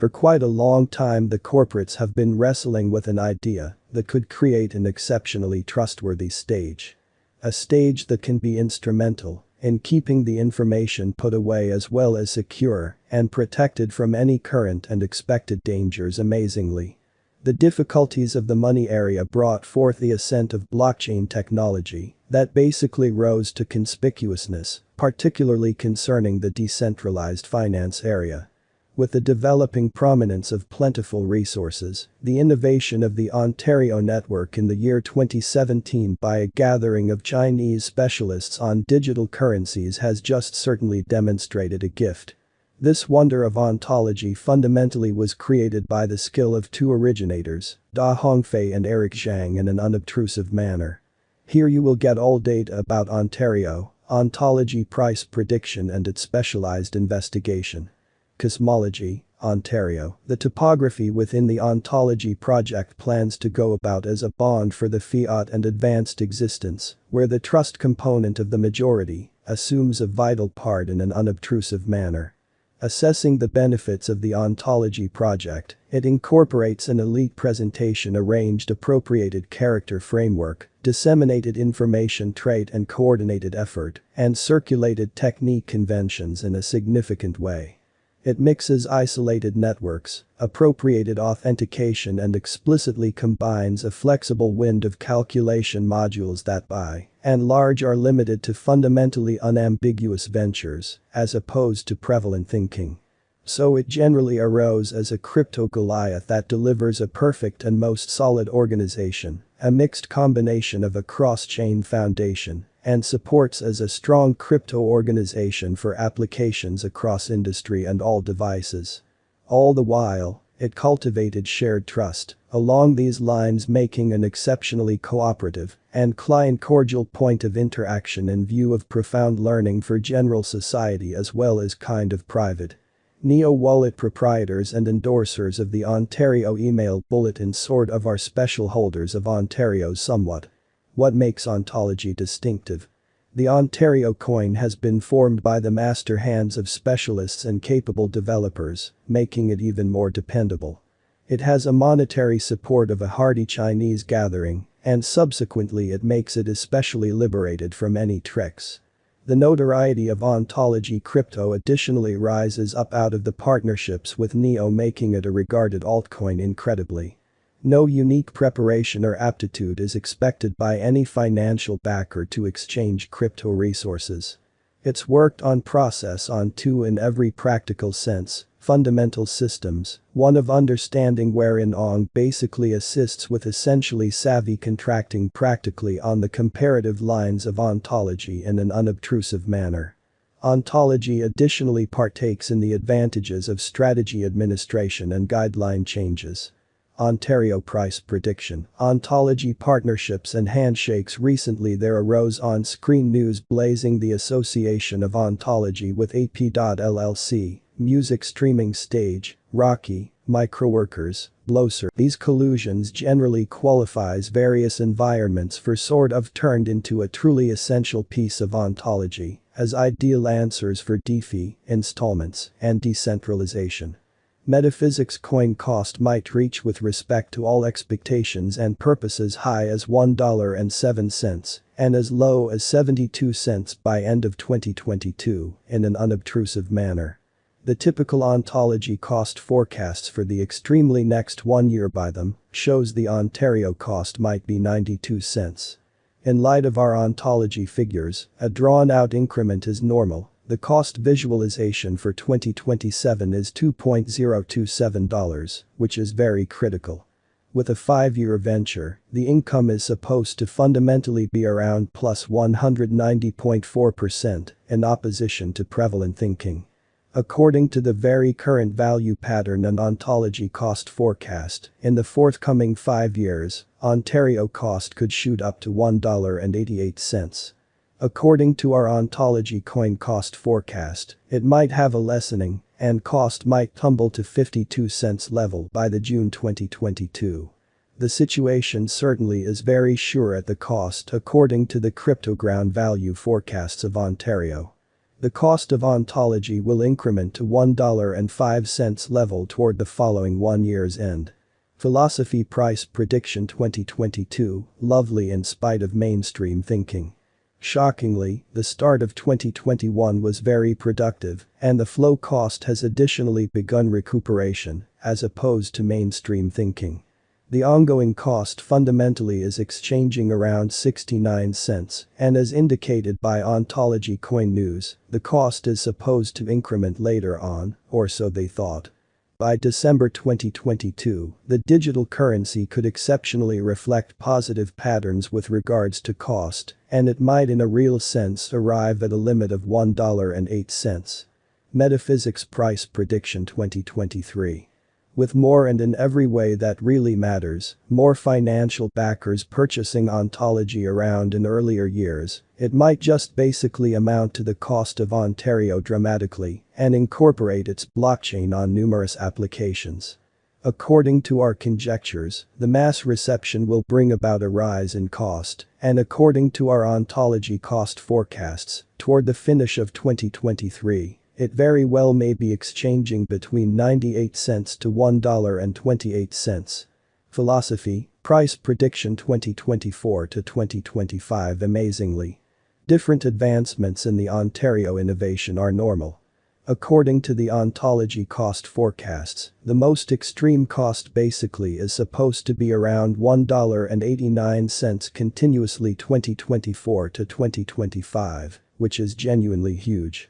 For quite a long time the corporates have been wrestling with an idea that could create an exceptionally trustworthy stage. A stage that can be instrumental in keeping the information put away as well as secure and protected from any current and expected dangers amazingly. The difficulties of the money area brought forth the ascent of blockchain technology that basically rose to conspicuousness, particularly concerning the decentralized finance area. With the developing prominence of plentiful resources, the innovation of the Ontario network in the year 2017 by a gathering of Chinese specialists on digital currencies has just certainly demonstrated a gift. This wonder of ontology fundamentally was created by the skill of two originators, Da Hongfei and Eric Zhang, in an unobtrusive manner. Here you will get all data about Ontario, ontology price prediction and its specialized investigation. Cosmology, Ontario. The topography within the ontology project plans to go about as a bond for the fiat and advanced existence, where the trust component of the majority assumes a vital part in an unobtrusive manner. Assessing the benefits of the ontology project, it incorporates an elite presentation arranged appropriated character framework, disseminated information trait and coordinated effort, and circulated technique conventions in a significant way. It mixes isolated networks, appropriated authentication and explicitly combines a flexible wind of calculation modules that by and large are limited to fundamentally unambiguous ventures, as opposed to prevalent thinking. So it generally arose as a crypto Goliath that delivers a perfect and most solid organization, a mixed combination of a cross-chain foundation, and supports as a strong crypto organization for applications across industry and all devices. All the while, it cultivated shared trust, along these lines making an exceptionally cooperative and client-cordial point of interaction in view of profound learning for general society as well as kind of private. Neo-wallet proprietors and endorsers of the Ontario email bulletin sort of are special holders of Ontario's somewhat. What makes ontology distinctive? The Ontario coin has been formed by the master hands of specialists and capable developers, making it even more dependable. It has a monetary support of a hardy Chinese gathering, and subsequently it makes it especially liberated from any tricks. The notoriety of ontology crypto additionally rises up out of the partnerships with Neo, making it a regarded altcoin incredibly. No unique preparation or aptitude is expected by any financial backer to exchange crypto resources. It's worked on process on two in every practical sense, fundamental systems, one of understanding wherein ONT basically assists with essentially savvy contracting practically on the comparative lines of ontology in an unobtrusive manner. Ontology additionally partakes in the advantages of strategy administration and guideline changes. Ontario price prediction, ontology partnerships and handshakes. Recently there arose on-screen news blazing the association of ontology with AP.LLC, music streaming stage, Rocky, microworkers, Blowser. These collusions generally qualifies various environments for sort of turned into a truly essential piece of ontology as ideal answers for DeFi, installments, and decentralization. Metaphysics coin cost might reach with respect to all expectations and purposes high as $1.07 and as low as 72 cents by end of 2022 in an unobtrusive manner. The typical ontology cost forecasts for the extremely next 1 year by them shows the Ontario cost might be 92 cents. In light of our ontology figures, a drawn-out increment is normal. The cost visualization for 2027 is $2.027, which is very critical. With a 5-year venture, the income is supposed to fundamentally be around plus 190.4% in opposition to prevalent thinking. According to the very current value pattern and ontology cost forecast, in the forthcoming 5 years, Ontario cost could shoot up to $1.88. According to our ontology coin cost forecast, it might have a lessening, and cost might tumble to 52 cents level by the June 2022. The situation certainly is very sure at the cost according to the cryptoground value forecasts of Ontario. The cost of ontology will increment to $1.05 level toward the following 1 year's end. Philosophy Price Prediction 2022, lovely in spite of mainstream thinking. Shockingly, the start of 2021 was very productive, and the flow cost has additionally begun recuperation, as opposed to mainstream thinking. The ongoing cost fundamentally is exchanging around 69 cents, and as indicated by Ontology Coin News, the cost is supposed to increment later on, or so they thought. By December 2022, the digital currency could exceptionally reflect positive patterns with regards to cost, and it might in a real sense arrive at a limit of $1.08. Metaphysics Price Prediction 2023. With more and in every way that really matters, more financial backers purchasing ontology around in earlier years, it might just basically amount to the cost of Ontario dramatically and incorporate its blockchain on numerous applications. According to our conjectures, the mass reception will bring about a rise in cost, and according to our ontology cost forecasts, toward the finish of 2023, it very well may be exchanging between 98 cents to $1.28. Philosophy, Price Prediction 2024 to 2025. Amazingly, different advancements in the Ontario innovation are normal. According to the ontology cost forecasts, the most extreme cost basically is supposed to be around $1.89 continuously 2024 to 2025, which is genuinely huge.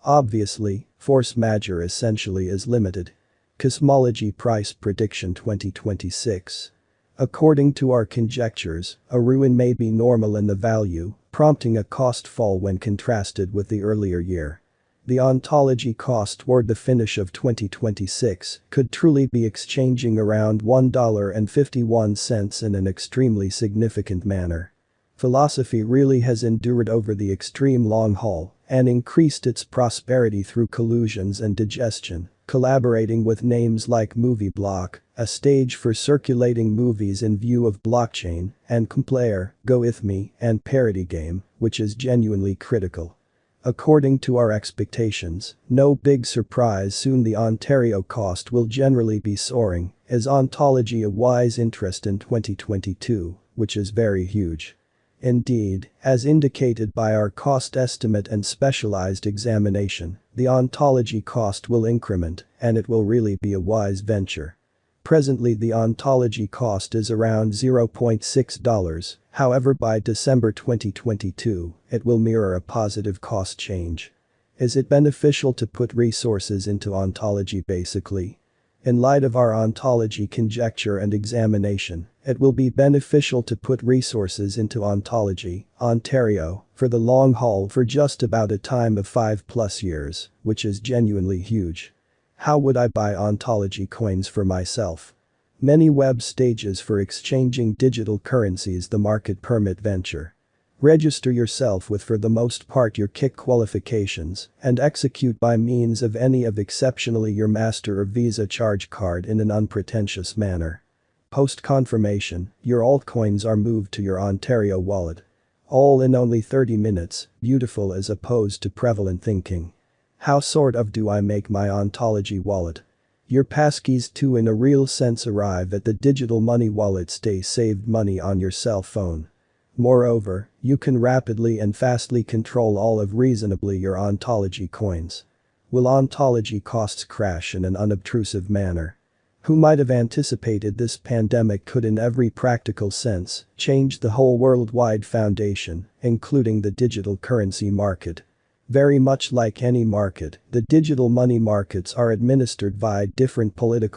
Obviously, force majeure essentially is limited. Cosmology Price Prediction 2026. According to our conjectures, a ruin may be normal in the value, prompting a cost fall when contrasted with the earlier year. The ontology cost toward the finish of 2026 could truly be exchanging around $1.51 in an extremely significant manner. Philosophy really has endured over the extreme long haul and increased its prosperity through collusions and digestion, collaborating with names like Movie Block, a stage for circulating movies in view of blockchain, and Complayer, Go With Me, and Parody Game, which is genuinely critical. According to our expectations, no big surprise, soon the Ontario cost will generally be soaring, as ontology a wise interest in 2022, which is very huge. Indeed, as indicated by our cost estimate and specialized examination, the ontology cost will increment, and it will really be a wise venture. Presently the ontology cost is around $0.6, however by December 2022, it will mirror a positive cost change. Is it beneficial to put resources into ontology basically? In light of our ontology conjecture and examination, it will be beneficial to put resources into ontology, Ontario, for the long haul for just about a time of 5+ years, which is genuinely huge. How would I buy ontology coins for myself? Many web stages for exchanging digital currencies. The market permit venture. Register yourself with for the most part your KIC qualifications and execute by means of any of exceptionally your Master or Visa charge card in an unpretentious manner. Post confirmation, your altcoins are moved to your Ontario wallet. All in only 30 minutes, beautiful as opposed to prevalent thinking. How sort of do I make my ontology wallet? Your passkeys too in a real sense arrive at the digital money wallet. Stay saved money on your cell phone. Moreover, you can rapidly and fastly control all of reasonably your ontology coins. Will ontology costs crash in an unobtrusive manner? Who might have anticipated this pandemic could in every practical sense change the whole worldwide foundation, including the digital currency market? Very much like any market, the digital money markets are administered via different political